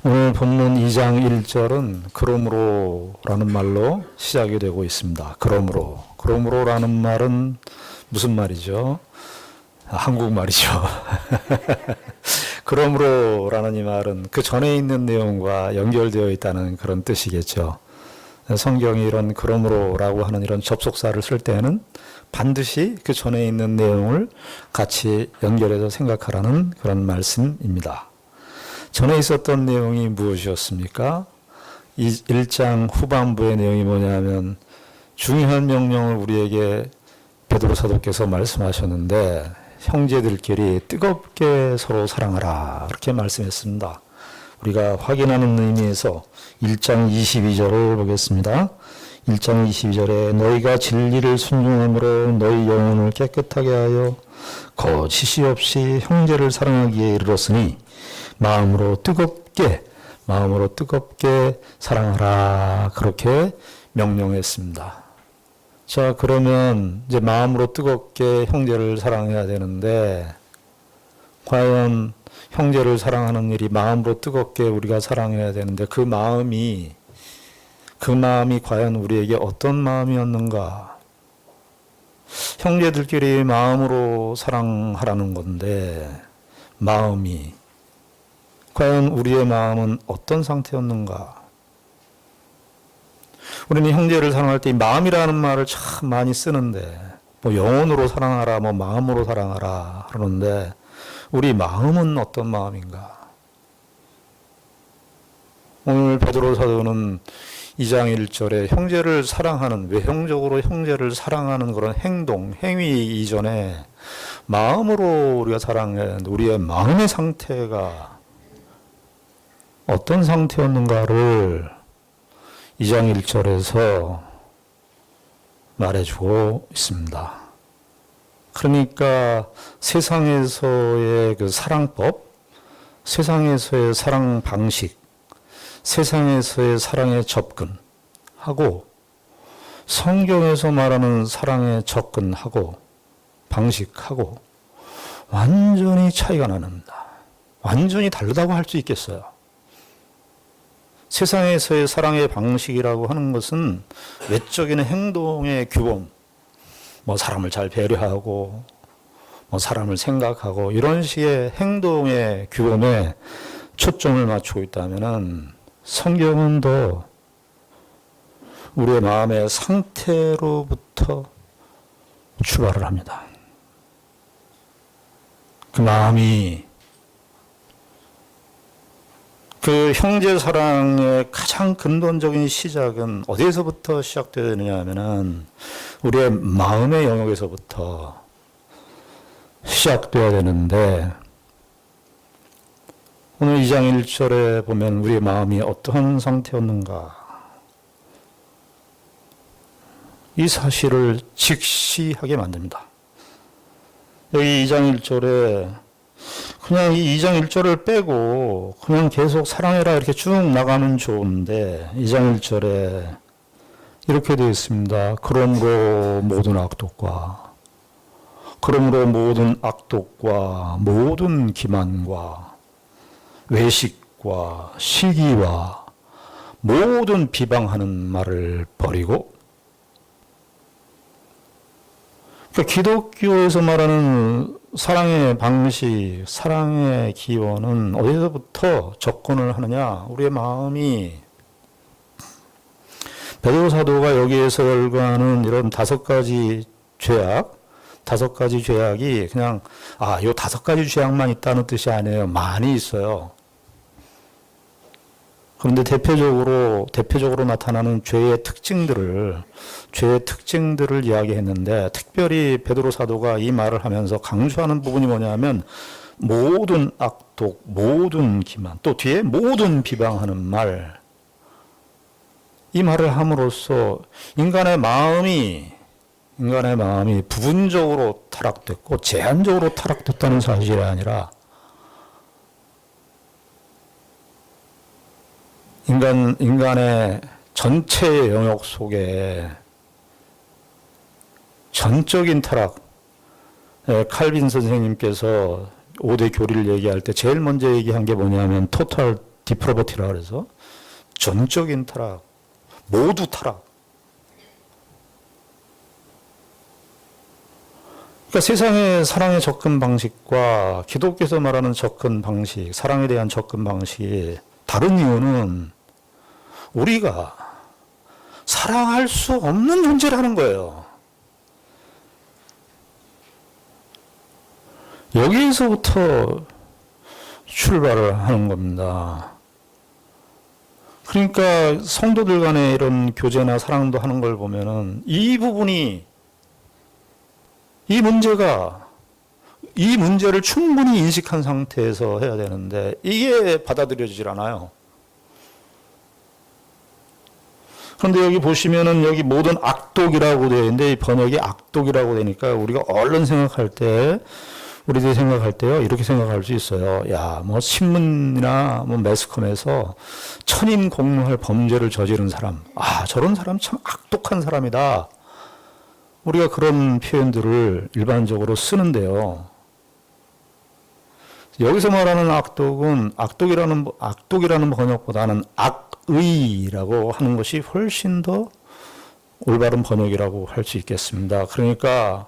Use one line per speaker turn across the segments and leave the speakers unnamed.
오늘 본문 2장 1절은 그러므로라는 말로 시작이 되고 있습니다. 그러므로라는 말은 무슨 말이죠? 한국말이죠. 그러므로라는 이 말은 그 전에 있는 내용과 연결되어 있다는 그런 뜻이겠죠. 성경이 이런 그러므로라고 하는 이런 접속사를 쓸 때는 반드시 그 전에 있는 내용을 같이 연결해서 생각하라는 그런 말씀입니다. 전에 있었던 내용이 무엇이었습니까? 1장 후반부의 내용이 뭐냐면 중요한 명령을 우리에게 베드로 사도께서 말씀하셨는데 형제들끼리 뜨겁게 서로 사랑하라 이렇게 말씀했습니다. 우리가 확인하는 의미에서 1장 22절을 보겠습니다. 1장 22절에 너희가 진리를 순종함으로 너희 영혼을 깨끗하게 하여 거짓이 없이 형제를 사랑하기에 이르렀으니 마음으로 뜨겁게 사랑하라 그렇게 명령했습니다. 자, 그러면 이제 마음으로 뜨겁게 형제를 사랑해야 되는데 과연 형제를 사랑하는 일이 마음으로 뜨겁게 우리가 사랑해야 되는데 그 마음이 과연 우리에게 어떤 마음이었는가? 형제들끼리 마음으로 사랑하라는 건데 마음이 과연 우리의 마음은 어떤 상태였는가? 우리는 형제를 사랑할 때 이 마음이라는 말을 참 많이 쓰는데 뭐 영혼으로 사랑하라, 뭐 마음으로 사랑하라 그러는데 우리 마음은 어떤 마음인가? 오늘 베드로 사도는 2장 1절에 형제를 사랑하는, 외형적으로 형제를 사랑하는 그런 행위 이전에 마음으로 우리가 사랑해야 하는데 우리의 마음의 상태가 어떤 상태였는가를 2장 1절에서 말해주고 있습니다. 그러니까 세상에서의 그 사랑법, 세상에서의 사랑 방식, 세상에서의 사랑에 접근하고 성경에서 말하는 사랑에 접근하고 방식하고 완전히 차이가 납니다. 완전히 다르다고 할 수 있겠어요. 세상에서의 사랑의 방식이라고 하는 것은 외적인 행동의 규범, 뭐 사람을 잘 배려하고, 뭐 사람을 생각하고 이런 식의 행동의 규범에 초점을 맞추고 있다면은 성경은 더 우리의 마음의 상태로부터 출발을 합니다. 그 마음이 그 형제 사랑의 가장 근본적인 시작은 어디에서부터 시작되느냐 하면은 우리의 마음의 영역에서부터 시작되어야 되는데 오늘 2장 1절에 보면 우리의 마음이 어떠한 상태였는가 이 사실을 직시하게 만듭니다. 여기 2장 1절에 그냥 이 2장 1절을 빼고 그냥 계속 사랑해라 이렇게 쭉 나가면 좋은데 2장 1절에 이렇게 되어 있습니다. 그러므로 모든 악독과 모든 기만과 외식과 시기와 모든 비방하는 말을 버리고 그러니까 기독교에서 말하는 사랑의 방식, 사랑의 기원은 어디서부터 접근을 하느냐? 우리의 마음이 베드로 사도가 여기에서 열거하는 이런 5가지 죄악이 그냥 요 5가지 죄악만 있다는 뜻이 아니에요. 많이 있어요. 그런데 대표적으로 나타나는 죄의 특징들을 이야기했는데 특별히 베드로 사도가 이 말을 하면서 강조하는 부분이 뭐냐면 모든 악독, 모든 기만, 또 뒤에 모든 비방하는 말. 이 말을 함으로써 인간의 마음이 부분적으로 타락됐고 제한적으로 타락됐다는 사실이 아니라 인간의 전체 영역 속에 전적인 타락, 칼빈 선생님께서 5대 교리를 얘기할 때 제일 먼저 얘기한 게 뭐냐면 토탈 디프로버티라 그래서 전적인 타락, 모두 타락. 그러니까 세상의 사랑의 접근 방식과 기독교에서 말하는 접근 방식, 사랑에 대한 접근 방식이 다른 이유는 우리가 사랑할 수 없는 존재라는 거예요. 여기에서부터 출발을 하는 겁니다. 그러니까 성도들 간의 이런 교제나 사랑도 하는 걸 보면은 이 부분이, 이 문제를 충분히 인식한 상태에서 해야 되는데 이게 받아들여지질 않아요. 그런데 여기 보시면은 여기 모든 악독이라고 되어 있는데 이 번역이 악독이라고 되니까 우리가 얼른 생각할 때, 우리들이 생각할 때요, 이렇게 생각할 수 있어요. 야, 뭐 신문이나 뭐 매스컴에서 천인공노할 범죄를 저지른 사람, 아, 저런 사람 참 악독한 사람이다. 우리가 그런 표현들을 일반적으로 쓰는데요. 여기서 말하는 악독은 악독이라는 번역보다는 악의라고 하는 것이 훨씬 더 올바른 번역이라고 할 수 있겠습니다. 그러니까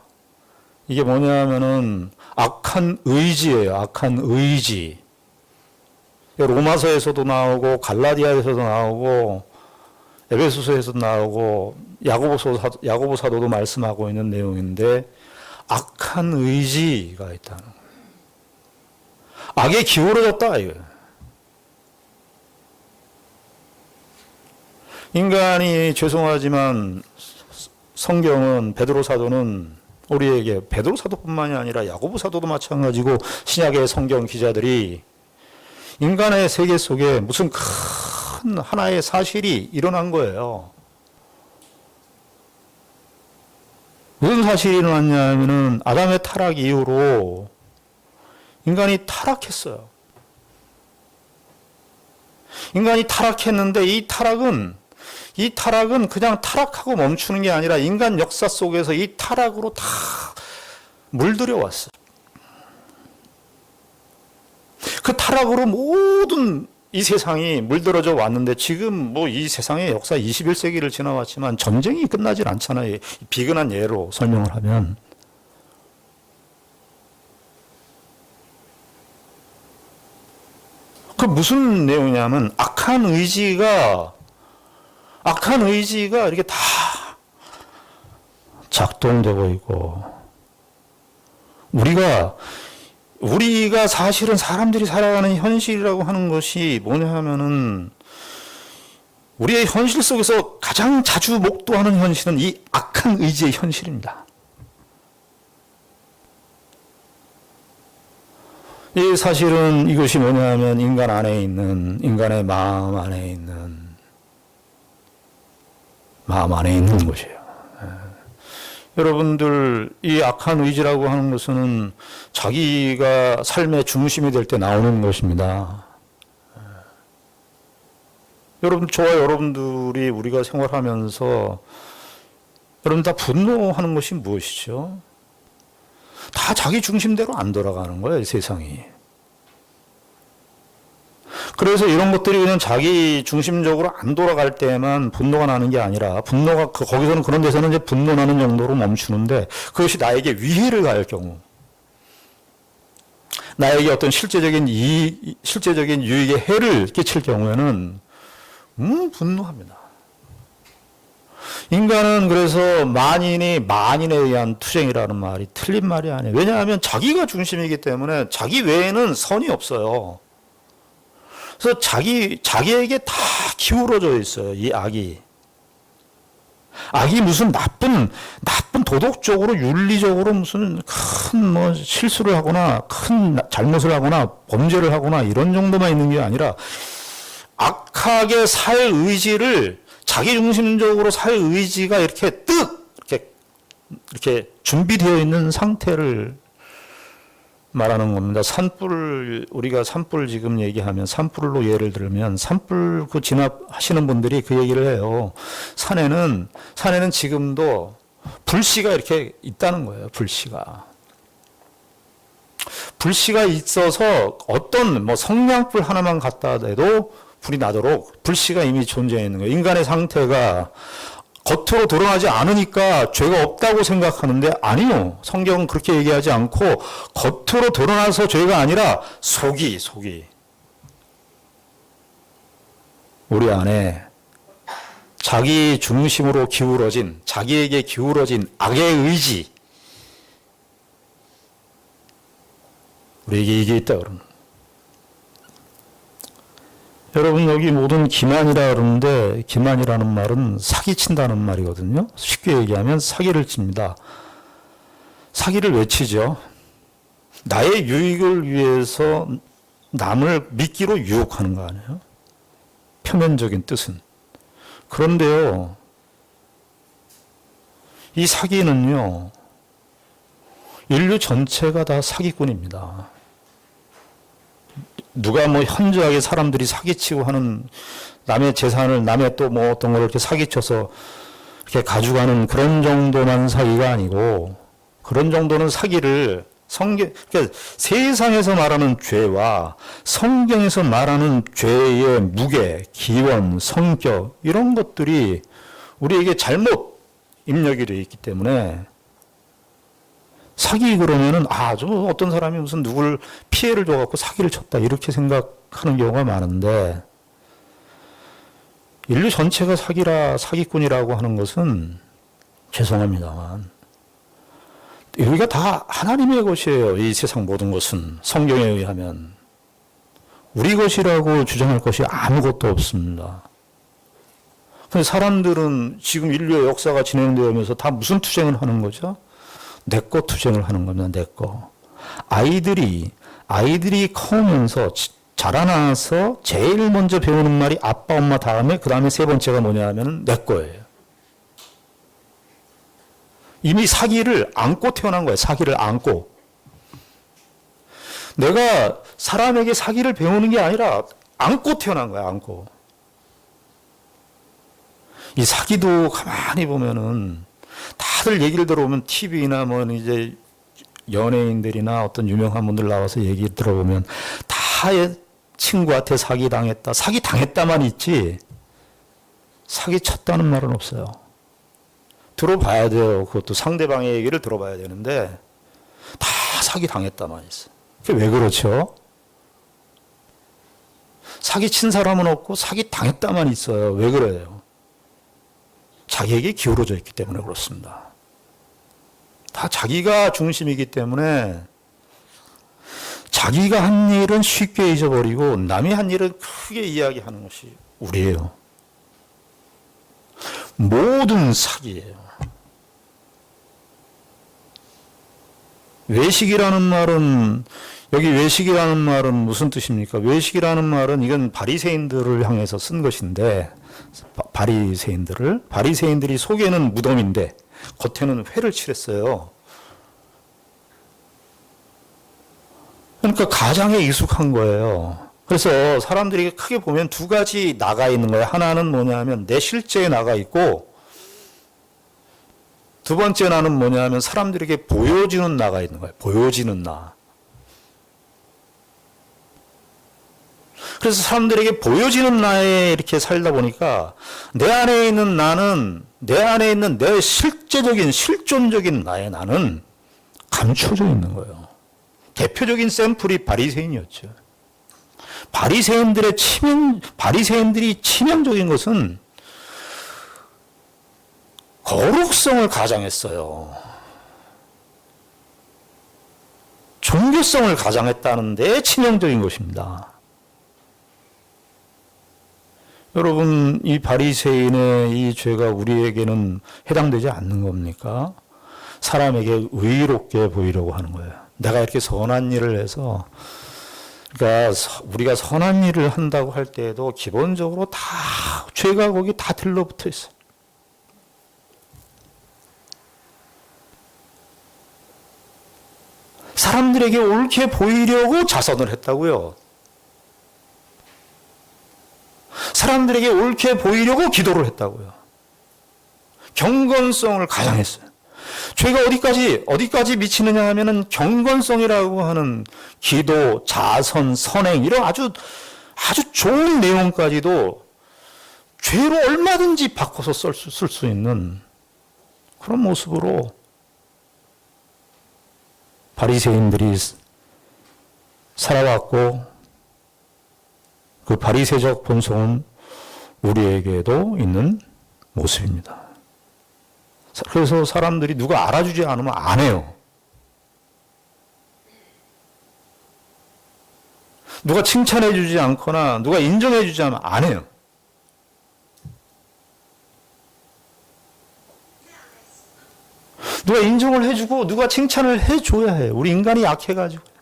이게 뭐냐면은 악한 의지예요. 악한 의지. 로마서에서도 나오고 갈라디아에서도 나오고 에베소서에서도 나오고 야고보 사도도 말씀하고 있는 내용인데 악한 의지가 있다는 거예요. 악에 기울어졌다 이거예요. 인간이 죄송하지만 성경은 베드로 사도는 우리에게 베드로 사도뿐만이 아니라 야고보 사도도 마찬가지고 신약의 성경 기자들이 인간의 세계 속에 무슨 큰 하나의 사실이 일어난 거예요. 무슨 사실이 일어났냐면은 아담의 타락 이후로 인간이 타락했어요. 인간이 타락했는데 이 타락은 그냥 타락하고 멈추는 게 아니라 인간 역사 속에서 이 타락으로 다 물들여 왔어요. 그 타락으로 모든 이 세상이 물들어져 왔는데 지금 뭐 이 세상의 역사 21세기를 지나왔지만 전쟁이 끝나질 않잖아요. 비근한 예로 설명을 하면. 그 무슨 내용이냐면 악한 의지가 이렇게 다 작동되고 있고 우리가 사실은 사람들이 살아가는 현실이라고 하는 것이 뭐냐 하면은 우리의 현실 속에서 가장 자주 목도하는 현실은 이 악한 의지의 현실입니다. 이 사실은 이것이 뭐냐 하면 인간의 마음 안에 있는 것이에요. 여러분들 이 악한 의지라고 하는 것은 자기가 삶의 중심이 될 때 나오는 것입니다. 저와 여러분들이 우리가 생활하면서 여러분 다 분노하는 것이 무엇이죠? 다 자기 중심대로 안 돌아가는 거예요, 이 세상이. 그래서 이런 것들이 그냥 자기 중심적으로 안 돌아갈 때만 분노가 나는 게 아니라 거기서는 그런 데서는 이제 분노나는 정도로 멈추는데 그것이 나에게 위해를 가할 경우, 나에게 어떤 실제적인 유익에 해를 끼칠 경우에는 분노합니다. 인간은 그래서 만인에 의한 투쟁이라는 말이 틀린 말이 아니에요. 왜냐하면 자기가 중심이기 때문에 자기 외에는 선이 없어요. 그래서 자기에게 다 기울어져 있어요, 이 악이. 악이 무슨 나쁜 도덕적으로, 윤리적으로 무슨 큰 실수를 하거나, 큰 잘못을 하거나, 범죄를 하거나, 이런 정도만 있는 게 아니라, 악하게 살 의지를, 자기 중심적으로 살 의지가 이렇게 이렇게 준비되어 있는 상태를 말하는 겁니다. 우리가 산불 지금 얘기하면, 산불로 예를 들면, 산불 진압하시는 분들이 그 얘기를 해요. 산에는 지금도 불씨가 이렇게 있다는 거예요, 불씨가. 불씨가 있어서 어떤 뭐 성냥불 하나만 갖다 대도 불이 나도록 불씨가 이미 존재해 있는 거예요. 인간의 상태가 겉으로 드러나지 않으니까 죄가 없다고 생각하는데 아니요. 성경은 그렇게 얘기하지 않고 겉으로 드러나서 죄가 아니라 속이 우리 안에 자기 중심으로 기울어진, 자기에게 기울어진 악의 의지, 우리에게 이게 있다 그러는. 여러분, 여기 모든 기만이라 그러는데 기만이라는 말은 사기친다는 말이거든요. 쉽게 얘기하면 사기를 칩니다. 사기를 왜 치죠? 나의 유익을 위해서 남을 미끼로 유혹하는 거 아니에요? 표면적인 뜻은. 그런데요, 이 사기는요, 인류 전체가 다 사기꾼입니다. 누가 뭐 현저하게 사람들이 사기치고 하는 남의 재산을 남의 또 뭐 어떤 걸 이렇게 사기쳐서 이렇게 가져가는 그런 정도만 사기가 아니고, 그런 정도는 사기를 그러니까 세상에서 말하는 죄와 성경에서 말하는 죄의 무게, 기원, 성격 이런 것들이 우리에게 잘못 입력이 되어 있기 때문에 사기 그러면은 좀 어떤 사람이 무슨 누굴 피해를 줘갖고 사기를 쳤다 이렇게 생각하는 경우가 많은데, 인류 전체가 사기꾼이라고 하는 것은 죄송합니다만 여기가 다 하나님의 것이에요. 이 세상 모든 것은 성경에 의하면 우리 것이라고 주장할 것이 아무것도 없습니다. 근데 사람들은 지금 인류의 역사가 진행되면서 다 무슨 투쟁을 하는 거죠? 내 거 투쟁을 하는 겁니다. 내 거. 아이들이 커오면서 자라나서 제일 먼저 배우는 말이 아빠, 엄마 다음에 그 다음에 세 번째가 뭐냐 하면 내 거예요. 이미 사기를 안고 태어난 거예요. 사기를 안고. 내가 사람에게 사기를 배우는 게 아니라 안고 태어난 거야. 안고. 이 사기도 가만히 보면은 다들 얘기를 들어보면 TV나 뭐 이제 연예인들이나 어떤 유명한 분들 나와서 얘기 들어보면 다 친구한테 사기 당했다. 사기 당했다만 있지 사기 쳤다는 말은 없어요. 들어봐야 돼요. 그것도 상대방의 얘기를 들어봐야 되는데 다 사기 당했다만 있어. 그게 왜 그렇죠? 사기 친 사람은 없고 사기 당했다만 있어요. 왜 그래요? 자기에게 기울어져 있기 때문에 그렇습니다. 다 자기가 중심이기 때문에 자기가 한 일은 쉽게 잊어버리고 남이 한 일은 크게 이야기하는 것이 우리예요. 모든 사기예요. 외식이라는 말은, 여기 외식이라는 말은 무슨 뜻입니까? 외식이라는 말은 이건 바리새인들을 향해서 쓴 것인데, 바리새인들이 속에는 무덤인데 겉에는 회를 칠했어요. 그러니까 가장에 익숙한 거예요. 그래서 사람들이 크게 보면 두 가지 나가 있는 거예요. 하나는 뭐냐면 내 실제에 나가 있고, 두 번째 나는 뭐냐면 사람들에게 보여지는 나가 있는 거예요. 보여지는 나. 그래서 사람들에게 보여지는 나에 이렇게 살다 보니까 내 안에 있는 나는, 내 안에 있는 내 실제적인 실존적인 나의 나는 감춰져 있는 거예요. 대표적인 샘플이 바리새인이었죠. 바리새인들이 치명적인 것은 거룩성을 가장했어요. 종교성을 가장했다는 데 치명적인 것입니다. 여러분, 이 바리새인의 이 죄가 우리에게는 해당되지 않는 겁니까? 사람에게 의롭게 보이려고 하는 거예요. 내가 이렇게 선한 일을 해서, 그러니까 우리가 선한 일을 한다고 할 때에도 기본적으로 다 죄가 거기 다 들러붙어 있어요. 사람들에게 옳게 보이려고 자선을 했다고요. 사람들에게 옳게 보이려고 기도를 했다고요. 경건성을 가장했어요. 죄가 어디까지 미치느냐 하면은 경건성이라고 하는 기도, 자선, 선행 이런 아주 좋은 내용까지도 죄로 얼마든지 바꿔서 쓸 수 있는 그런 모습으로 바리새인들이 살아왔고, 그 바리새적 본성은 우리에게도 있는 모습입니다. 그래서 사람들이 누가 알아주지 않으면 안 해요. 누가 칭찬해 주지 않거나 누가 인정해 주지 않으면 안 해요. 누가 인정을 해주고 누가 칭찬을 해줘야 해요. 우리 인간이 약해가지고.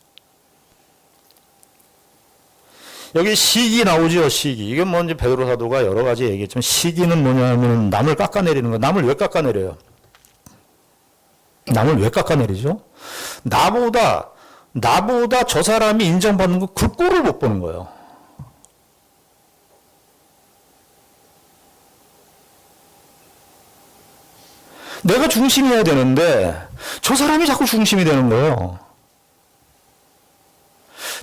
여기 시기 나오죠, 시기. 이건 뭐 이제 베드로 사도가 여러 가지 얘기했지만, 시기는 뭐냐 하면 남을 깎아내리는 거. 남을 왜 깎아내려요? 남을 왜 깎아내리죠? 나보다 저 사람이 인정받는 거, 그 꼴을 못 보는 거예요. 내가 중심이어야 되는데 저 사람이 자꾸 중심이 되는 거예요.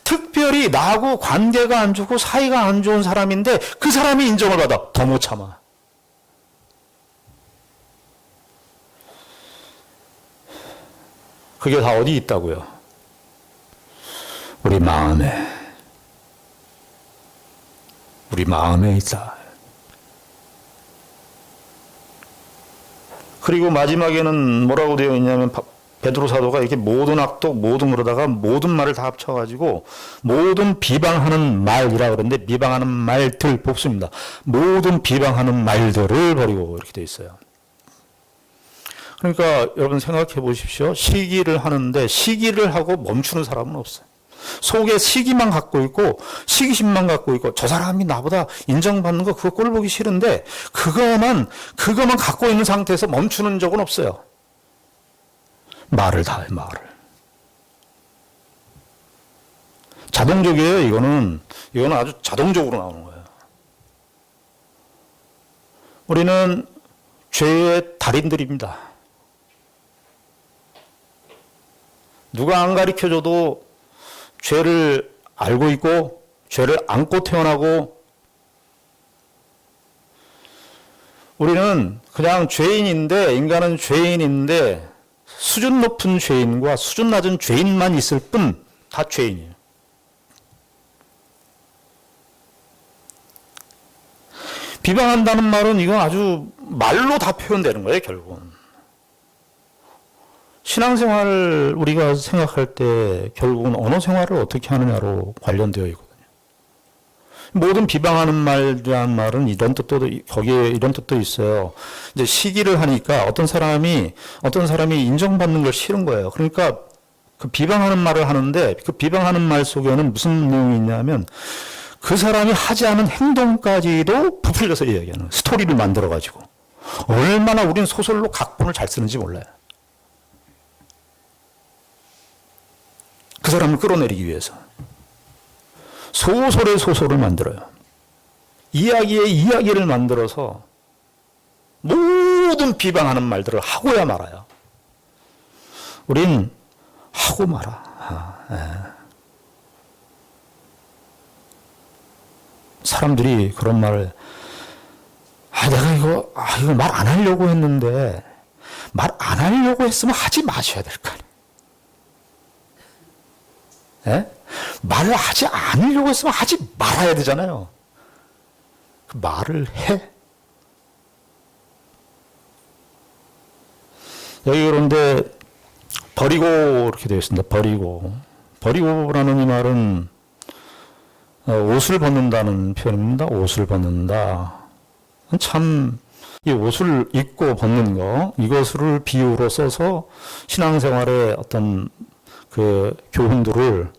특별히 나하고 관계가 안 좋고 사이가 안 좋은 사람인데 그 사람이 인정을 받아. 더 못 참아. 그게 다 어디 있다고요? 우리 마음에 있다. 그리고 마지막에는 뭐라고 되어 있냐면, 베드로 사도가 이렇게 모든 악독, 모든 그러다가 모든 말을 다 합쳐가지고 모든 비방하는 말이라 그러는데, 비방하는 말들 복수입니다. 모든 비방하는 말들을 버리고 이렇게 되어 있어요. 그러니까 여러분 생각해 보십시오. 시기를 하는데 시기를 하고 멈추는 사람은 없어요. 속에 시기만 갖고 있고 시기심만 갖고 있고, 저 사람이 나보다 인정받는 거 그거 꼴 보기 싫은데 그거만 갖고 있는 상태에서 멈추는 적은 없어요. 말을 다 해요. 말을. 자동적이에요. 이거는 아주 자동적으로 나오는 거예요. 우리는 죄의 달인들입니다. 누가 안 가르쳐줘도 죄를 알고 있고 죄를 안고 태어나고, 우리는 그냥 죄인인데, 인간은 죄인인데 수준 높은 죄인과 수준 낮은 죄인만 있을 뿐 다 죄인이에요. 비방한다는 말은 이건 아주 말로 다 표현되는 거예요, 결국은. 신앙생활을 우리가 생각할 때 결국은 언어 생활을 어떻게 하느냐로 관련되어 있거든요. 모든 비방하는 말이라는 말은 이런 뜻도, 거기에 이런 뜻도 있어요. 이제 시기를 하니까 어떤 사람이 인정받는 걸 싫은 거예요. 그러니까 그 비방하는 말을 하는데, 그 비방하는 말 속에는 무슨 내용이 있냐면, 그 사람이 하지 않은 행동까지도 부풀려서 이야기하는, 스토리를 만들어가지고 얼마나 우린 소설로 각본을 잘 쓰는지 몰라요. 그 사람을 끌어내리기 위해서 소설의 소설을 만들어요. 이야기의 이야기를 만들어서 모든 비방하는 말들을 하고야 말아요. 우린 하고 말아. 사람들이 그런 말을, 내가 이거 말 안 하려고 했는데, 말 안 하려고 했으면 하지 마셔야 될 거 아니에요. 말을 하지 않으려고 했으면 하지 말아야 되잖아요. 그 말을 해. 여기 그런데 버리고 이렇게 되어 있습니다. 버리고라는 이 말은 옷을 벗는다는 표현입니다. 옷을 벗는다. 참, 이 옷을 입고 벗는 거, 이것을 비유로 써서 신앙생활의 어떤 그 교훈들을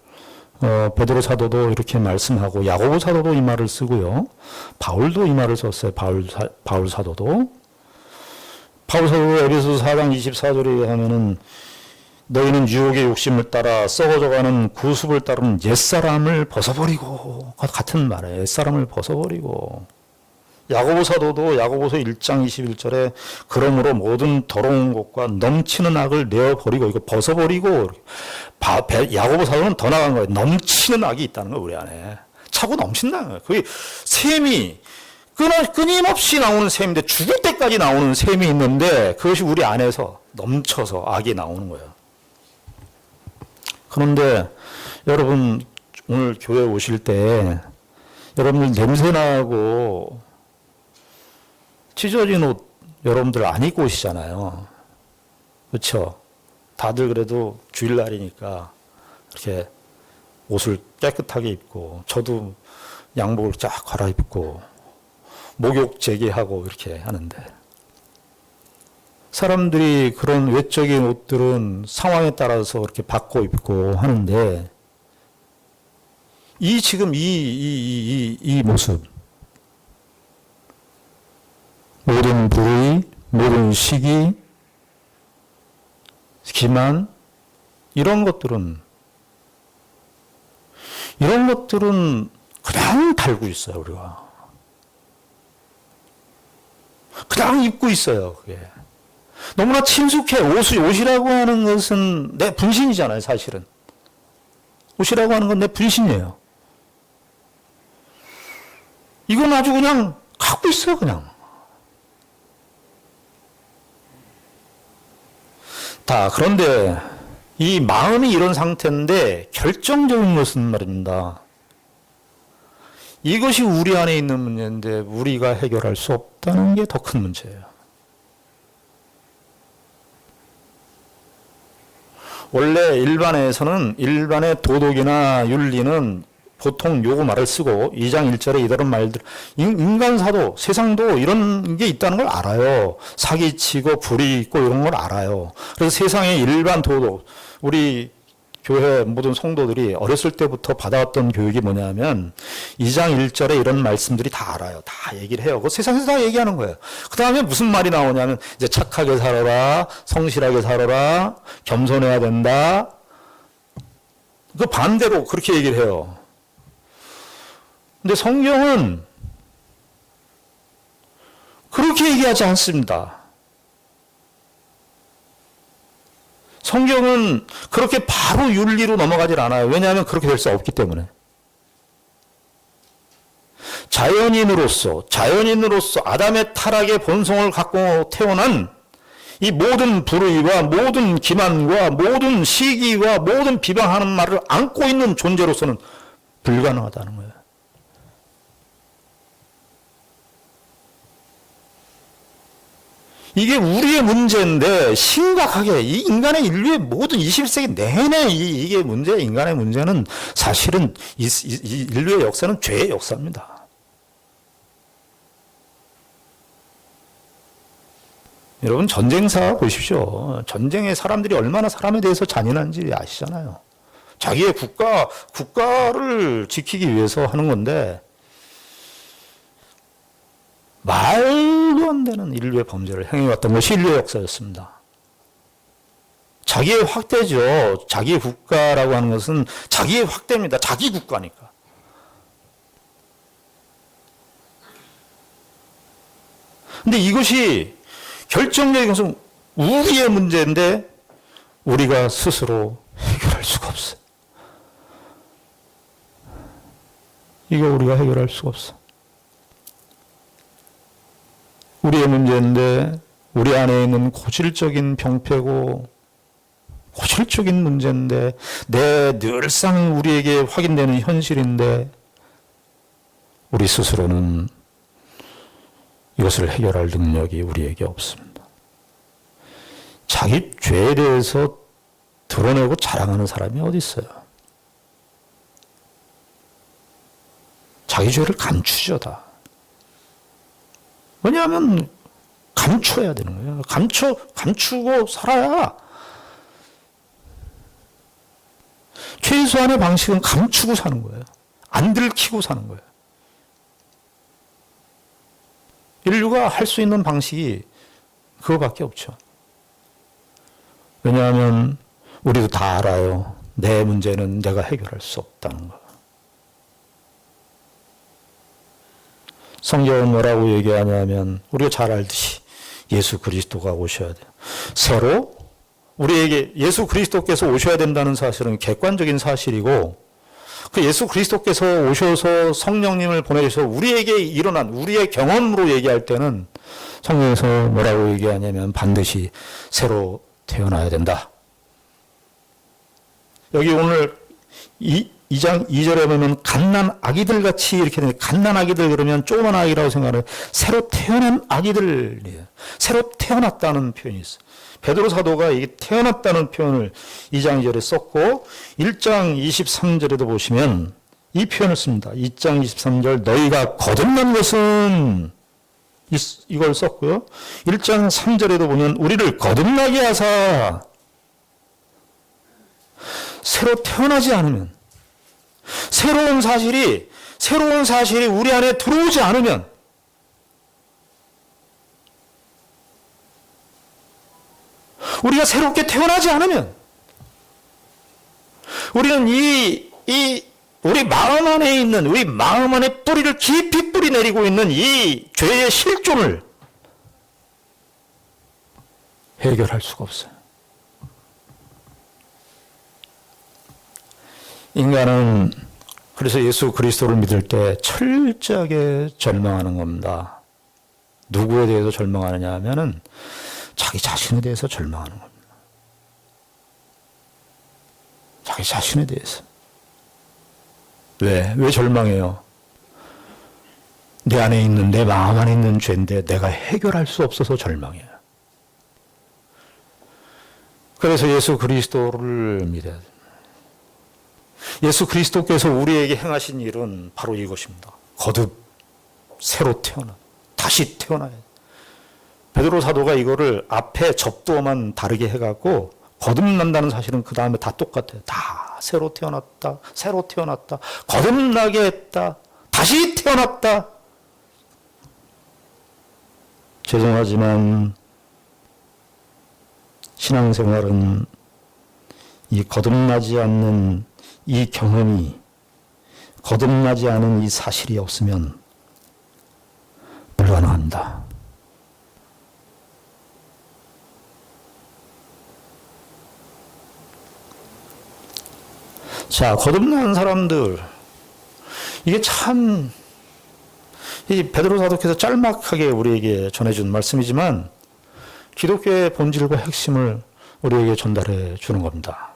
베드로 사도도 이렇게 말씀하고, 야고보 사도도 이 말을 쓰고요. 바울도 이 말을 썼어요. 바울 사도도 에베소서 4장 24절에 하면은, 너희는 유혹의 욕심을 따라 썩어져가는 구습을 따르는 옛사람을 벗어버리고, 같은 말이에요. 옛사람을 벗어버리고. 야고보 사도도 야고보서 1장 21절에 그러므로 모든 더러운 것과 넘치는 악을 내어버리고 이거 벗어버리고 야고보 사도는 더 나간 거예요. 넘치는 악이 있다는 거예요. 우리 안에. 차고 넘친다는 거예요. 그게 샘이 끊임없이 나오는 샘인데 죽을 때까지 나오는 샘이 있는데 그것이 우리 안에서 넘쳐서 악이 나오는 거예요. 그런데 여러분 오늘 교회 오실 때 여러분들 냄새나고 찢어진 옷 여러분들 안 입고 오시잖아요. 그렇죠? 다들 그래도 주일날이니까 이렇게 옷을 깨끗하게 입고 저도 양복을 쫙 갈아입고 목욕 재개하고 이렇게 하는데 사람들이 그런 외적인 옷들은 상황에 따라서 이렇게 바꿔 입고 하는데 지금 이 모습 모든 부위, 모든 시기, 기만 이런 것들은 그냥 달고 있어요. 우리가 그냥 입고 있어요. 그게 너무나 친숙해. 옷이라고 하는 것은 내 분신이잖아요. 사실은 옷이라고 하는 건 내 분신이에요. 이건 아주 그냥 갖고 있어요. 그냥 그런데 이 마음이 이런 상태인데 결정적인 것은 말입니다. 이것이 우리 안에 있는 문제인데 우리가 해결할 수 없다는 게 더 큰 문제예요. 원래 일반의 도덕이나 윤리는 보통 요거 말을 쓰고 2장 1절에 이런 말들 인간사도 세상도 이런 게 있다는 걸 알아요. 사기치고 불이 있고 이런 걸 알아요. 그래서 세상의 일반 도덕 우리 교회 모든 성도들이 어렸을 때부터 받아왔던 교육이 뭐냐면 2장 1절에 이런 말씀들이 다 알아요. 다 얘기를 해요. 그 세상에서 다 얘기하는 거예요. 그 다음에 무슨 말이 나오냐면 이제 착하게 살아라, 성실하게 살아라, 겸손해야 된다. 그 반대로 그렇게 얘기를 해요. 근데 성경은 그렇게 얘기하지 않습니다. 성경은 그렇게 바로 윤리로 넘어가질 않아요. 왜냐하면 그렇게 될 수 없기 때문에. 자연인으로서 아담의 타락의 본성을 갖고 태어난 이 모든 불의와 모든 기만과 모든 시기와 모든 비방하는 말을 안고 있는 존재로서는 불가능하다는 거예요. 이게 우리의 문제인데 심각하게 이 인간의 인류의 모든 21세기 내내 이게 인간의 문제는 사실은 인류의 역사는 죄의 역사입니다. 여러분 전쟁사 보십시오. 전쟁에 사람들이 얼마나 사람에 대해서 잔인한지 아시잖아요. 자기의 국가를 지키기 위해서 하는 건데 말도 안 되는 인류의 범죄를 행해왔던 것이 인류의 역사였습니다. 자기의 확대죠. 자기의 국가라고 하는 것은 자기의 확대입니다. 자기 국가니까. 근데 이것이 결정적인 것은 우리의 문제인데 우리가 스스로 해결할 수가 없어요. 이거 우리가 해결할 수가 없어. 우리의 문제인데 우리 안에 있는 고질적인 병폐고 고질적인 문제인데 늘상 우리에게 확인되는 현실인데 우리 스스로는 이것을 해결할 능력이 우리에게 없습니다. 자기 죄에 대해서 드러내고 자랑하는 사람이 어디 있어요? 자기 죄를 감추죠 다. 왜냐하면 감춰야 되는 거예요. 감추고 살아야 최소한의 방식은 감추고 사는 거예요. 안 들키고 사는 거예요. 인류가 할 수 있는 방식이 그거밖에 없죠. 왜냐하면 우리도 다 알아요. 내 문제는 내가 해결할 수 없다는 거. 성경은 뭐라고 얘기하냐면 우리가 잘 알듯이 예수 그리스도가 오셔야 돼요. 새로 우리에게 예수 그리스도께서 오셔야 된다는 사실은 객관적인 사실이고, 그 예수 그리스도께서 오셔서 성령님을 보내셔서 우리에게 일어난 우리의 경험으로 얘기할 때는 성경에서 뭐라고 얘기하냐면 반드시 새로 태어나야 된다. 여기 오늘 2장 2절에 보면 갓난 아기들 같이 이렇게 되는데, 갓난 아기들 그러면 조그만 아기라고 생각하는 새로 태어난 아기들이에요. 새로 태어났다는 표현이 있어요. 베드로 사도가 이게 태어났다는 표현을 2장 2절에 썼고 1장 23절에도 보시면 이 표현을 씁니다. 2장 23절 너희가 거듭난 것은 이걸 썼고요. 1장 3절에도 보면 우리를 거듭나게 하사, 새로 태어나지 않으면, 새로운 사실이 우리 안에 들어오지 않으면, 우리가 새롭게 태어나지 않으면, 우리는 우리 마음 안에 있는, 우리 마음 안에 뿌리를 깊이 뿌리 내리고 있는 이 죄의 실존을 해결할 수가 없어요. 인간은 그래서 예수 그리스도를 믿을 때 철저하게 절망하는 겁니다. 누구에 대해서 절망하느냐 하면은 자기 자신에 대해서 절망하는 겁니다. 자기 자신에 대해서. 왜 절망해요? 내 안에 있는, 내 마음 안에 있는 죄인데 내가 해결할 수 없어서 절망해요. 그래서 예수 그리스도를 믿어야 돼요. 예수 그리스도께서 우리에게 행하신 일은 바로 이것입니다. 거듭 새로 태어나, 다시 태어나야 돼요. 베드로 사도가 이거를 앞에 접두어만 다르게 해갖고 거듭난다는 사실은 그 다음에 다 똑같아요. 다 새로 태어났다, 새로 태어났다, 거듭나게 했다, 다시 태어났다. 죄송하지만 신앙생활은 이 거듭나지 않는 이 경험이, 거듭나지 않은 이 사실이 없으면 불가능합니다. 자, 거듭난 사람들, 이게 참, 이 베드로 사도께서 짤막하게 우리에게 전해준 말씀이지만 기독교의 본질과 핵심을 우리에게 전달해 주는 겁니다.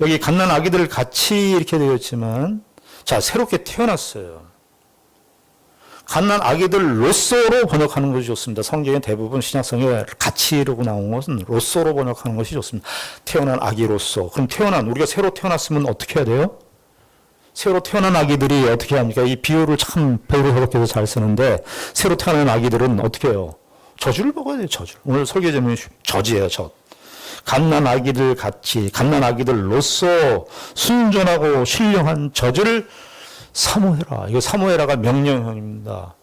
여기 갓난 아기들 같이 이렇게 되어 있지만, 자, 새롭게 태어났어요. 갓난 아기들로서로 번역하는 것이 좋습니다. 성경의 대부분 신약성경에 같이 이러고 나온 것은 로서로 번역하는 것이 좋습니다. 태어난 아기로서. 그럼 우리가 새로 태어났으면 어떻게 해야 돼요? 새로 태어난 아기들이 어떻게 합니까? 이 비유를 참 베드로 사도께서 잘 쓰는데, 새로 태어난 아기들은 어떻게 해요? 저주를 먹어야 돼요, 저주. 오늘 설교 제목이 저지예요, 저. 갓난 아기들 같이, 갓난 아기들로서 순전하고 신령한 저주를 사모해라. 이거 사모해라가 명령형입니다.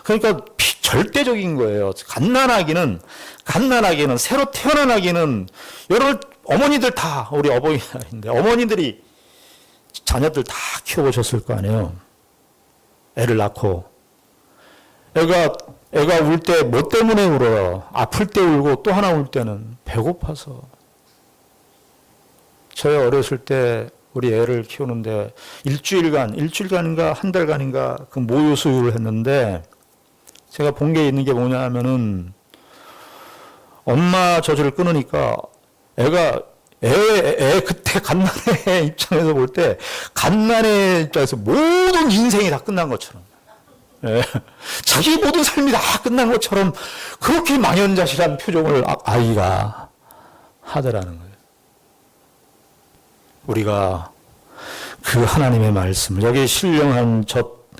그러니까 절대적인 거예요. 갓난 아기는 새로 태어난 아기는, 여러분 어머니들 다 우리 어버이날인데 어머니들이 자녀들 다 키워보셨을 거 아니에요. 애를 낳고 애가 울 때 뭐 때문에 울어요? 아플 때 울고, 또 하나 울 때는 배고파서. 저희 어렸을 때 우리 애를 키우는데 일주일간인가 한 달간인가 그 모유 수유를 했는데, 제가 본 게 있는 게 뭐냐 하면은 엄마 젖을 끊으니까 그때 갓난애 입장에서 볼 때, 갓난애 입장에서 모든 인생이 다 끝난 것처럼, 예, 자기 모든 삶이 다 끝난 것처럼 그렇게 망연자실한 표정을 아이가 하더라는 거예요. 우리가 그 하나님의 말씀을, 여기 신령한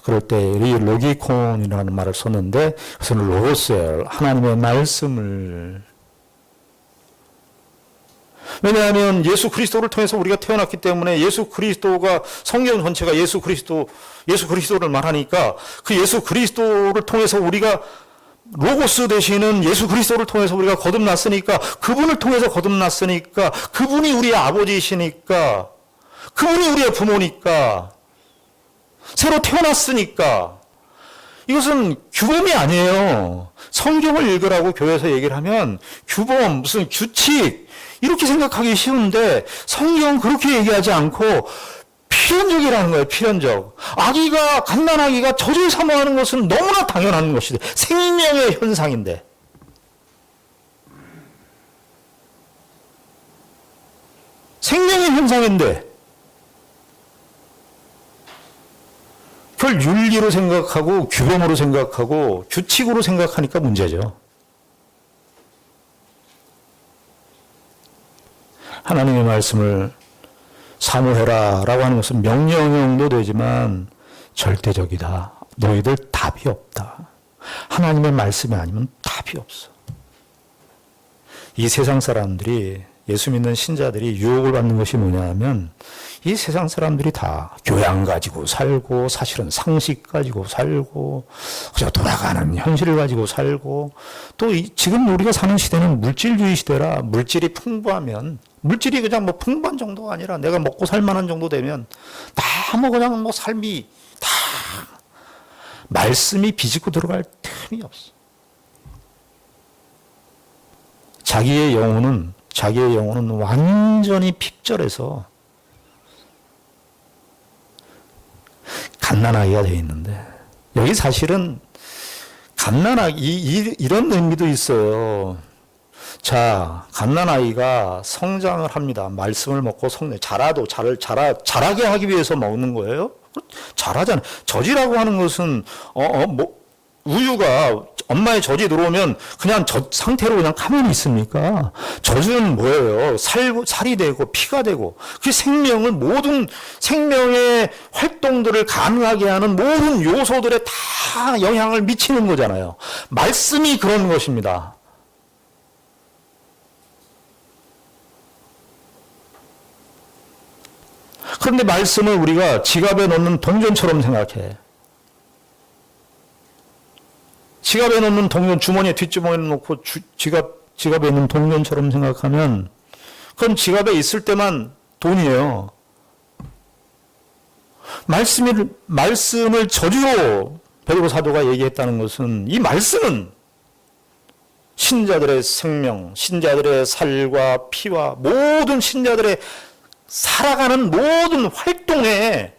그럴 때 로기콘이라는 말을 썼는데, 그것은 로고스예요. 하나님의 말씀을. 왜냐하면 예수 그리스도를 통해서 우리가 태어났기 때문에, 예수 그리스도가, 성경 전체가 예수 그리스도를 말하니까, 그 예수 그리스도를 통해서 우리가 로고스 되시는 예수 그리스도를 통해서 우리가 거듭났으니까, 그분을 통해서 거듭났으니까, 그분이 우리의 아버지이시니까, 그분이 우리의 부모니까, 새로 태어났으니까, 이것은 규범이 아니에요. 성경을 읽으라고 교회에서 얘기를 하면 규범, 무슨 규칙, 이렇게 생각하기 쉬운데 성경은 그렇게 얘기하지 않고 필연적이라는 거예요, 필연적. 갓난아기가 젖을 사모하는 것은 너무나 당연한 것이돼. 생명의 현상인데. 생명의 현상인데, 그걸 윤리로 생각하고, 규범으로 생각하고, 규칙으로 생각하니까 문제죠. 하나님의 말씀을 사모해라 라고 하는 것은 명령형도 되지만 절대적이다. 너희들 답이 없다. 하나님의 말씀이 아니면 답이 없어. 이 세상 사람들이, 예수 믿는 신자들이 유혹을 받는 것이 뭐냐 하면 이 세상 사람들이 다 교양 가지고 살고 사실은 상식 가지고 살고 그저 돌아가는 현실을 가지고 살고 또 지금 우리가 사는 시대는 물질주의 시대라 물질이 풍부하면 물질이 그냥 뭐 풍부한 정도가 아니라 내가 먹고 살 만한 정도 되면 다 뭐 그냥 뭐 삶이 다 말씀이 비집고 들어갈 틈이 없어. 자기의 영혼은 완전히 핍절해서 갓난아기가 되어 있는데 여기 사실은 갓난아기 이런 의미도 있어요. 자, 갓난아이가 성장을 합니다. 말씀을 먹고 자라게 하기 위해서 먹는 거예요. 자라잖아요. 젖이라고 하는 것은 우유가 엄마의 젖이 들어오면 그냥 젖 상태로 그냥 가만히 있습니까? 젖은 뭐예요? 살이 되고 피가 되고 그 모든 생명의 활동들을 가능하게 하는 모든 요소들에 다 영향을 미치는 거잖아요. 말씀이 그런 것입니다. 그런데 말씀을 우리가 지갑에 넣는 동전처럼 생각해. 지갑에 넣는 동전, 주머니에 뒷주머니에 놓고 지갑에 있는 동전처럼 생각하면 그건 지갑에 있을 때만 돈이에요. 말씀을 저주로 베드로 사도가 얘기했다는 것은 이 말씀은 신자들의 생명, 신자들의 살과 피와 모든 신자들의 살아가는 모든 활동에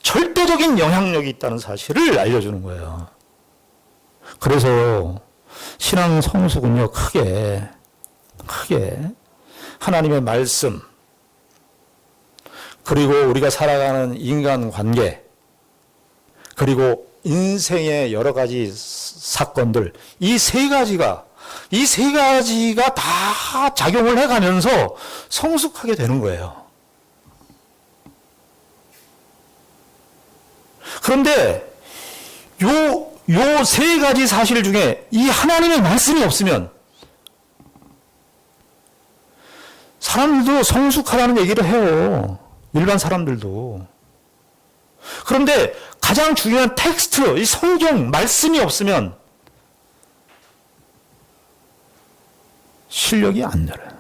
절대적인 영향력이 있다는 사실을 알려주는 거예요. 그래서 신앙 성숙은요, 크게 하나님의 말씀, 그리고 우리가 살아가는 인간관계, 그리고 인생의 여러 가지 사건들, 이 세 가지가 다 작용을 해가면서 성숙하게 되는 거예요. 그런데 요 세 가지 사실 중에 이 하나님의 말씀이 없으면 사람들도 성숙하라는 얘기를 해요. 일반 사람들도. 그런데 가장 중요한 텍스트, 이 성경 말씀이 없으면 실력이 안 늘어요.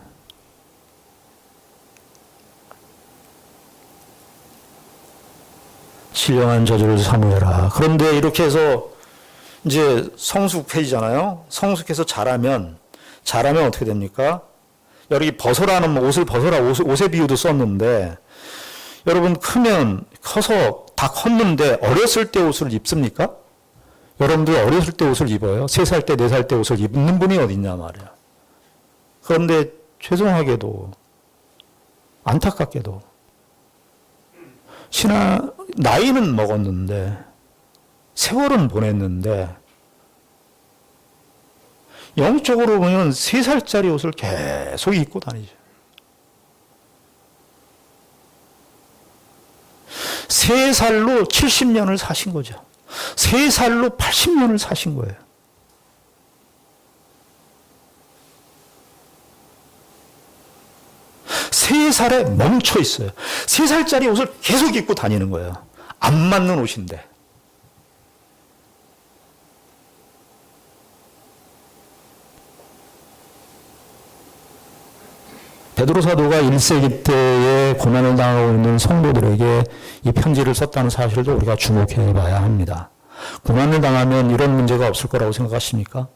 신령한 저주를 사모해라. 그런데 이렇게 해서 이제 성숙해지잖아요. 성숙해서 자라면 어떻게 됩니까? 여기 벗어라는 옷을 벗어라 옷의 비유도 썼는데 여러분 커서 다 컸는데 어렸을 때 옷을 입습니까? 여러분들 어렸을 때 옷을 입어요? 3살 때 4살 때 옷을 입는 분이 어디 있냐 말이야. 그런데 죄송하게도 안타깝게도 나이는 먹었는데 세월은 보냈는데 영적으로 보면 3살짜리 옷을 계속 입고 다니죠. 3살로 70년을 사신 거죠. 3살로 80년을 사신 거예요. 세 살에 멈춰 있어요. 3살짜리 옷을 계속 입고 다니는 거예요. 안 맞는 옷인데. 베드로 사도가 1세기 때에 고난을 당하고 있는 성도들에게 이 편지를 썼다는 사실도 우리가 주목해 봐야 합니다. 고난을 당하면 이런 문제가 없을 거라고 생각하십니까?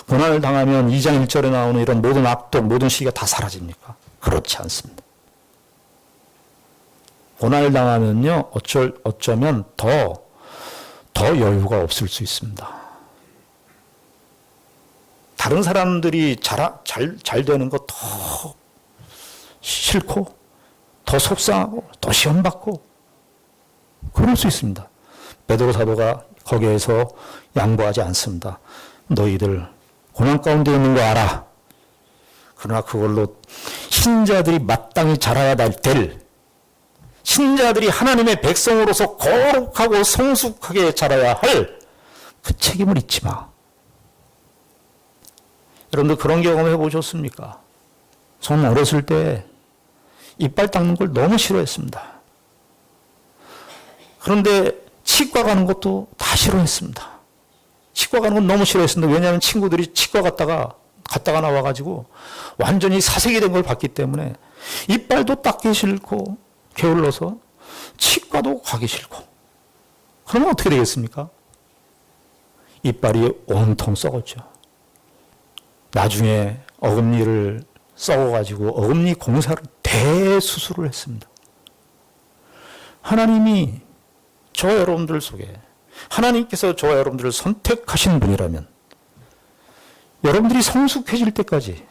고난을 당하면 2장 1절에 나오는 이런 모든 악독, 모든 시기가 다 사라집니까? 그렇지 않습니다. 고난을 당하면요, 어쩌면 더 여유가 없을 수 있습니다. 다른 사람들이 잘 되는 거 더 싫고, 더 속상하고, 더 시험받고, 그럴 수 있습니다. 베드로 사도가 거기에서 양보하지 않습니다. 너희들 고난 가운데 있는 거 알아. 그러나 그걸로 신자들이 마땅히 자라야 될, 신자들이 하나님의 백성으로서 거룩하고 성숙하게 자라야 할 그 책임을 잊지 마. 여러분들 그런 경험 해보셨습니까? 저는 어렸을 때 이빨 닦는 걸 너무 싫어했습니다. 그런데 치과 가는 것도 다 싫어했습니다. 치과 가는 건 너무 싫어했습니다. 왜냐하면 친구들이 치과 갔다가 나와가지고 완전히 사색이 된 걸 봤기 때문에 이빨도 닦기 싫고 게을러서 치과도 가기 싫고. 그러면 어떻게 되겠습니까? 이빨이 온통 썩었죠. 나중에 어금니를 썩어가지고 어금니 공사를 대수술을 했습니다. 하나님이 저와 여러분들 속에, 하나님께서 저와 여러분들을 선택하신 분이라면 여러분들이 성숙해질 때까지,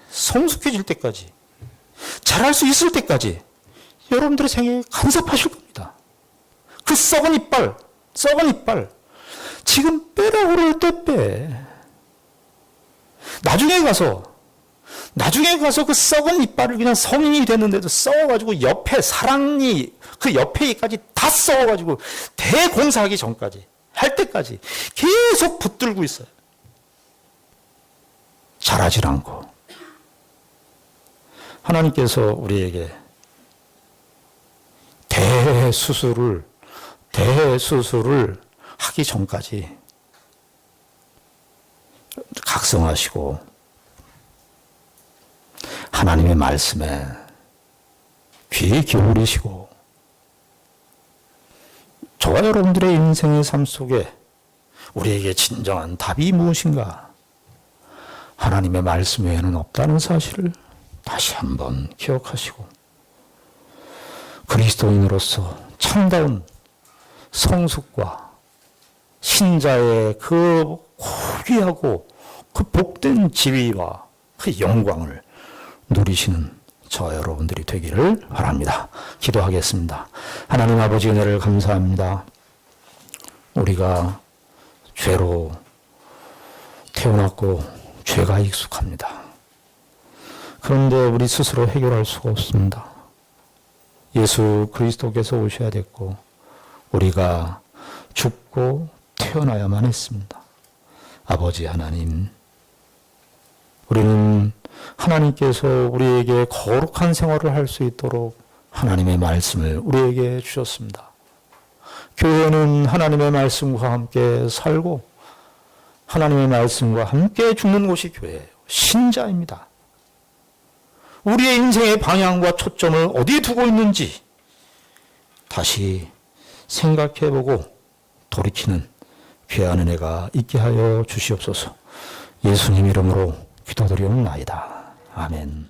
잘할 수 있을 때까지 여러분들의 생애에 간섭하실 겁니다. 그 썩은 이빨, 지금 빼라고 그럴 때 빼. 나중에 가서 그 썩은 이빨을 그냥 성인이 됐는데도 썩어가지고 옆에 사랑니, 그 옆에 이까지 다 썩어가지고 대공사하기 전까지, 할 때까지 계속 붙들고 있어요. 자라질 않고. 하나님께서 우리에게 대수술을 하기 전까지 각성하시고 하나님의 말씀에 귀 기울이시고 저와 여러분들의 인생의 삶 속에 우리에게 진정한 답이 무엇인가? 하나님의 말씀 외에는 없다는 사실을 다시 한번 기억하시고 그리스도인으로서 참다운 성숙과 신자의 그 고귀하고 그 복된 지위와 그 영광을 누리시는 저와 여러분들이 되기를 바랍니다. 기도하겠습니다. 하나님 아버지 은혜를 감사합니다. 우리가 죄로 태어났고 죄가 익숙합니다. 그런데 우리 스스로 해결할 수가 없습니다. 예수 그리스도께서 오셔야 됐고 우리가 죽고 태어나야만 했습니다. 아버지 하나님, 우리는 하나님께서 우리에게 거룩한 생활을 할 수 있도록 하나님의 말씀을 우리에게 주셨습니다. 교회는 하나님의 말씀과 함께 살고 하나님의 말씀과 함께 죽는 곳이 교회예요. 신자입니다. 우리의 인생의 방향과 초점을 어디에 두고 있는지 다시 생각해보고 돌이키는 귀한 은혜가 있게 하여 주시옵소서. 예수님 이름으로 기도드리옵나이다. 아멘.